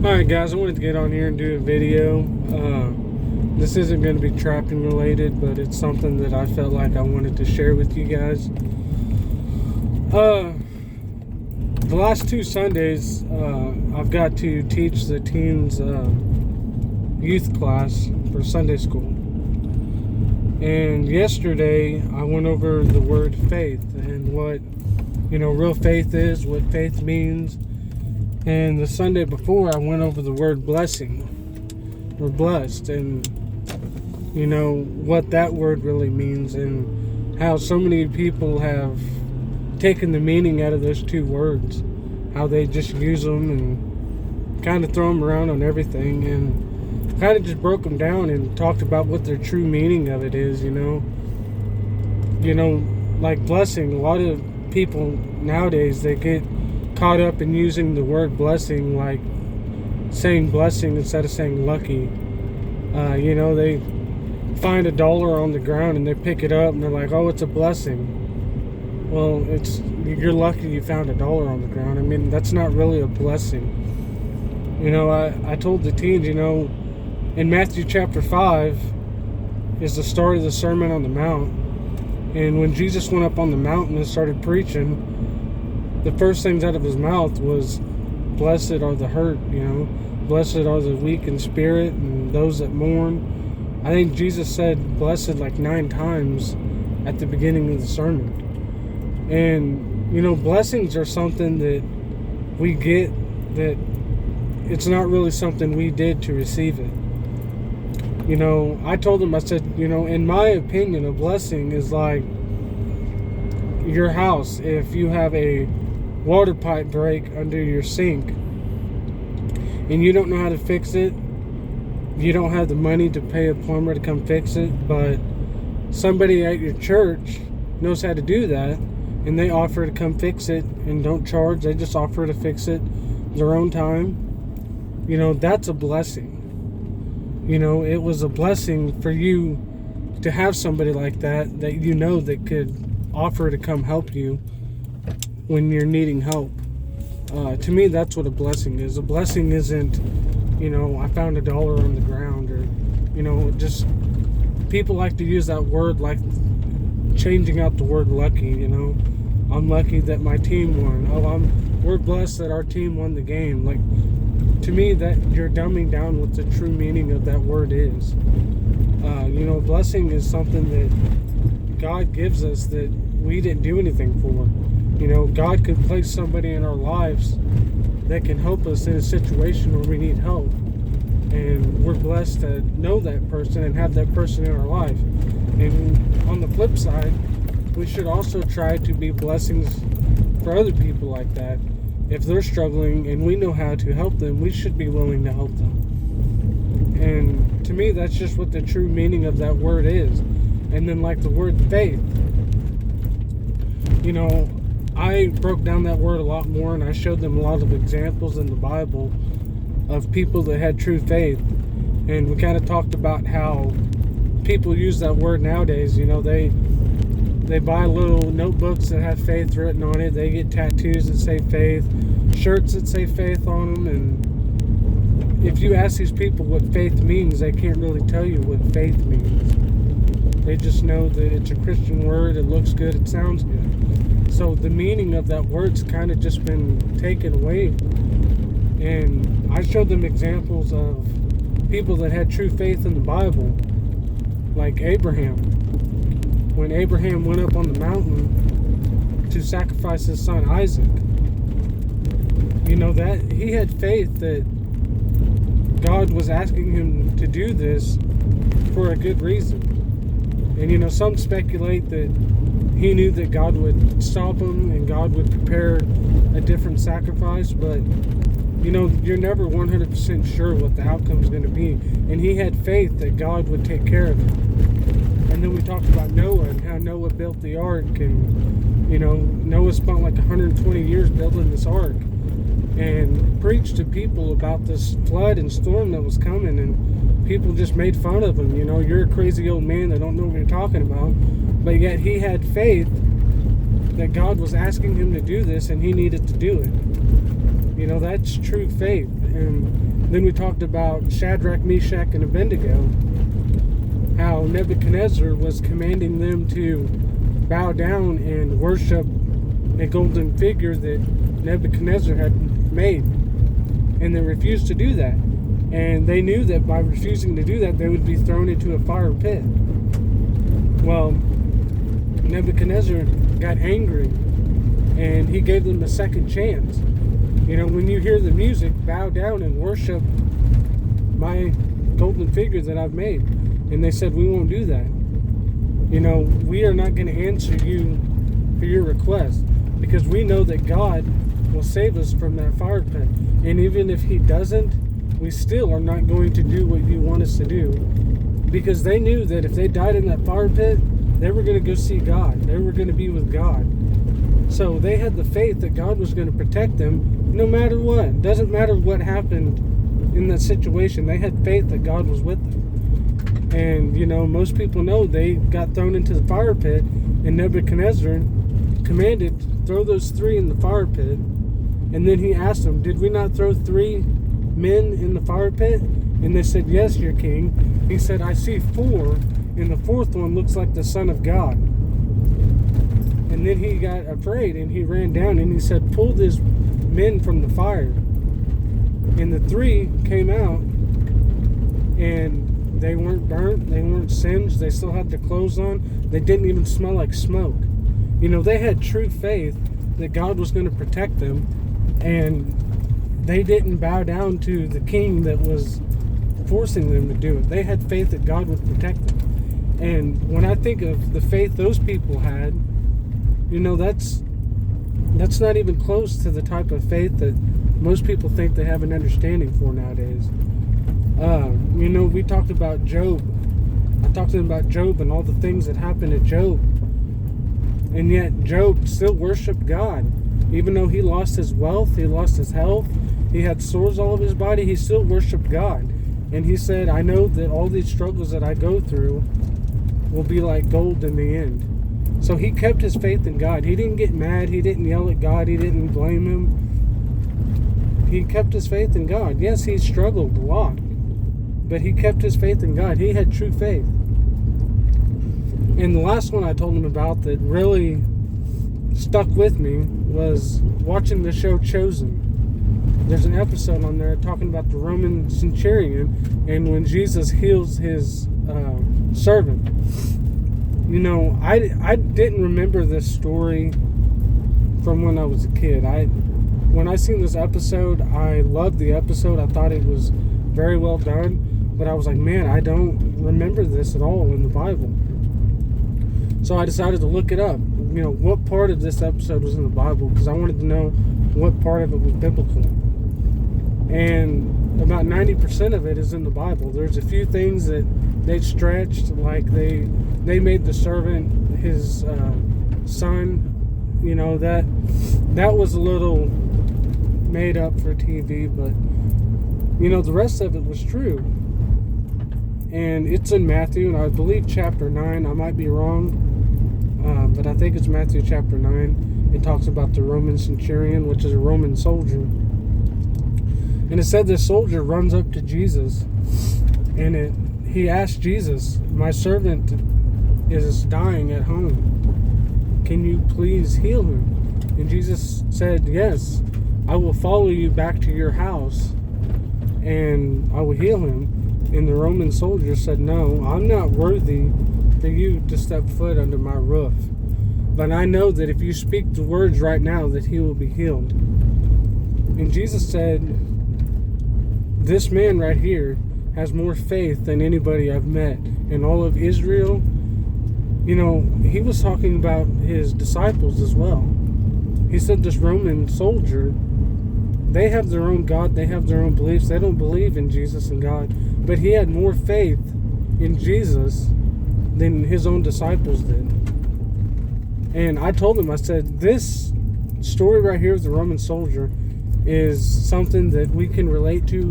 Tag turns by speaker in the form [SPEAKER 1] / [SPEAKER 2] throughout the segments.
[SPEAKER 1] Alright guys, I wanted to get on here and do a video. This isn't going to be trapping related, but it's something that I felt like I wanted to share with you guys. The last two Sundays, I've got to teach the teens youth class for Sunday school. And yesterday, I went over the word faith and what, real faith is, what faith means. And the Sunday before, I went over the word blessing. We're blessed, and what that word really means, and how so many people have taken the meaning out of those two words, how they just use them and kind of throw them around on everything, and kind of just broke them down and talked about what their true meaning of it is. Like blessing, a lot of people nowadays, they get caught up in using the word blessing, like saying blessing instead of saying lucky. They find $1 on the ground and they pick it up and they're like, oh, it's a blessing. Well, you're lucky you found $1 on the ground. I mean, that's not really a blessing. I told the teens, in Matthew chapter 5 is the start of the Sermon on the Mount. And when Jesus went up on the mountain and started preaching, the first things out of his mouth was, blessed are the hurt, blessed are the weak in spirit and those that mourn. I think Jesus said blessed like 9 times at the beginning of the sermon. And, blessings are something that we get, that it's not really something we did to receive it. I told them, I said, in my opinion, a blessing is like your house. If you have a water pipe break under your sink and you don't know how to fix it, you don't have the money to pay a plumber to come fix it, but somebody at your church knows how to do that and they offer to come fix it and don't charge, they just offer to fix it their own time, that's a blessing. It was a blessing for you to have somebody like that that could offer to come help you when you're needing help. To me, that's what a blessing is. A blessing isn't, I found $1 on the ground, or, just people like to use that word like changing out the word lucky. I'm lucky that my team won. We're blessed that our team won the game. Like, to me, that you're dumbing down what the true meaning of that word is. Blessing is something that God gives us that we didn't do anything for. God could place somebody in our lives that can help us in a situation where we need help. And we're blessed to know that person and have that person in our life. And on the flip side, we should also try to be blessings for other people like that. If they're struggling and we know how to help them, we should be willing to help them. And to me, that's just what the true meaning of that word is. And then like the word faith, I broke down that word a lot more, and I showed them a lot of examples in the Bible of people that had true faith. And we kind of talked about how people use that word nowadays. They buy little notebooks that have faith written on it. They get tattoos that say faith, shirts that say faith on them. And if you ask these people what faith means, they can't really tell you what faith means. They just know that it's a Christian word, it looks good, it sounds good. So the meaning of that word's kind of just been taken away. And I showed them examples of people that had true faith in the Bible, like Abraham. When Abraham went up on the mountain to sacrifice his son Isaac, that he had faith that God was asking him to do this for a good reason. And some speculate that he knew that God would stop him and God would prepare a different sacrifice, but you're never 100% sure what the outcome is going to be. And he had faith that God would take care of it. And then we talked about Noah and how Noah built the ark, and Noah spent like 120 years building this ark and preached to people about this flood and storm that was coming, and people just made fun of him. You're a crazy old man that don't know what you're talking about. But yet he had faith that God was asking him to do this and he needed to do it. That's true faith. And Then we talked about Shadrach, Meshach, and Abednego, how Nebuchadnezzar was commanding them to bow down and worship a golden figure that Nebuchadnezzar had made. And they refused to do that. And they knew that by refusing to do that, they would be thrown into a fire pit. Well, Nebuchadnezzar got angry, and he gave them a second chance. You know, when you hear the music, bow down and worship my golden figure that I've made. And they said, we won't do that. You know, we are not going to answer you for your request, because we know that God will save us from that fire pit. And even if he doesn't, we still are not going to do what you want us to do, because they knew that if they died in that fire pit, they were going to go see God. They were going to be with God. So they had the faith that God was going to protect them no matter what. Doesn't matter what happened in that situation. They had faith that God was with them. And, you know, most people know they got thrown into the fire pit, and Nebuchadnezzar commanded, throw those 3 in the fire pit. And then he asked them, did we not throw 3 men in the fire pit? And they said, yes, your king. He said, I see 4, and the 4th one looks like the Son of God. And then he got afraid, and he ran down, and he said, pull these men from the fire. And the 3 came out, and they weren't burnt, they weren't singed, they still had their clothes on, they didn't even smell like smoke. You know, they had true faith that God was going to protect them, and they didn't bow down to the king that was forcing them to do it. They had faith that God would protect them. And when I think of the faith those people had, you know, that's not even close to the type of faith that most people think they have an understanding for nowadays. You know, we talked about Job. I talked to them about Job and all the things that happened to Job. And yet Job still worshiped God. Even though he lost his wealth, he lost his health, he had sores all over his body, he still worshiped God. And he said, I know that all these struggles that I go through will be like gold in the end. So he kept his faith in God. He didn't get mad. He didn't yell at God. He didn't blame him. He kept his faith in God. Yes, he struggled a lot, but he kept his faith in God. He had true faith. And the last one I told him about that really stuck with me was watching the show Chosen. There's an episode on there talking about the Roman centurion and when Jesus heals his servant. You know, I didn't remember this story from when I was a kid. When I seen this episode, I loved the episode. I thought it was very well done. But I was like, man, I don't remember this at all in the Bible. So I decided to look it up. You know, what part of this episode was in the Bible, because I wanted to know what part of it was biblical. And about 90% of it is in the Bible. There's a few things that they stretched, like they made the servant his son. You know, that was a little made up for TV, but you know, the rest of it was true. And it's in Matthew, and I believe chapter 9. I might be wrong, but I think it's Matthew chapter 9. It talks about the Roman centurion, which is a Roman soldier. And it said this soldier runs up to Jesus, and he asked Jesus, my servant is dying at home. Can you please heal him? And Jesus said, yes, I will follow you back to your house, and I will heal him. And the Roman soldier said, no, I'm not worthy for you to step foot under my roof. But I know that if you speak the words right now, that he will be healed. And Jesus said, this man right here has more faith than anybody I've met in all of Israel. You know, he was talking about his disciples as well. He said this Roman soldier, they have their own God, they have their own beliefs, they don't believe in Jesus and God. But he had more faith in Jesus than his own disciples did. And I told him, I said, this story right here of the Roman soldier is something that we can relate to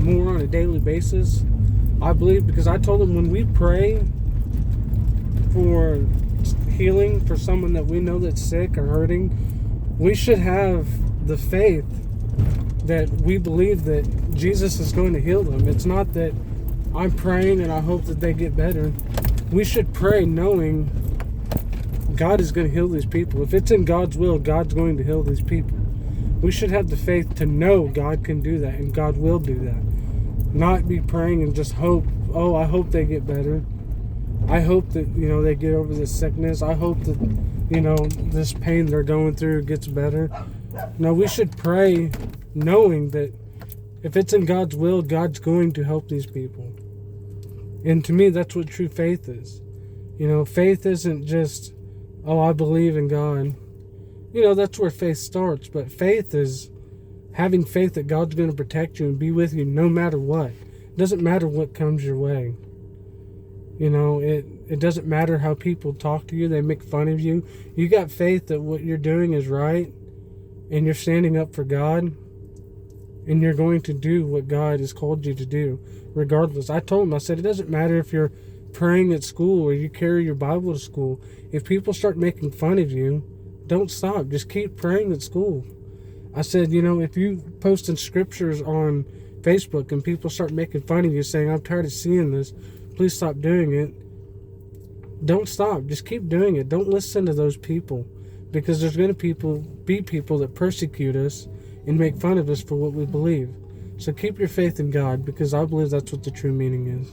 [SPEAKER 1] more on a daily basis. I believe, because I told him when we pray for healing for someone that we know that's sick or hurting, we should have the faith that we believe that Jesus is going to heal them. It's not that I'm praying and I hope that they get better. We should pray knowing God is going to heal these people. If it's in God's will, God's going to heal these people. We should have the faith to know God can do that and God will do that. Not be praying and just hope, oh, I hope they get better. I hope that, they get over this sickness. I hope that, this pain they're going through gets better. No, we should pray knowing that if it's in God's will, God's going to help these people. And to me, that's what true faith is. Faith isn't just, oh, I believe in God. That's where faith starts. But faith is having faith that God's going to protect you and be with you no matter what. It doesn't matter what comes your way. It doesn't matter how people talk to you. They make fun of you. You got faith that what you're doing is right. And you're standing up for God. And you're going to do what God has called you to do, regardless. I told him, I said, it doesn't matter if you're praying at school or you carry your Bible to school. If people start making fun of you, don't stop. Just keep praying at school. I said, if you posting scriptures on Facebook and people start making fun of you saying, I'm tired of seeing this, please stop doing it. Don't stop. Just keep doing it. Don't listen to those people, because there's going to be people that persecute us and make fun of us for what we believe. So keep your faith in God, because I believe that's what the true meaning is.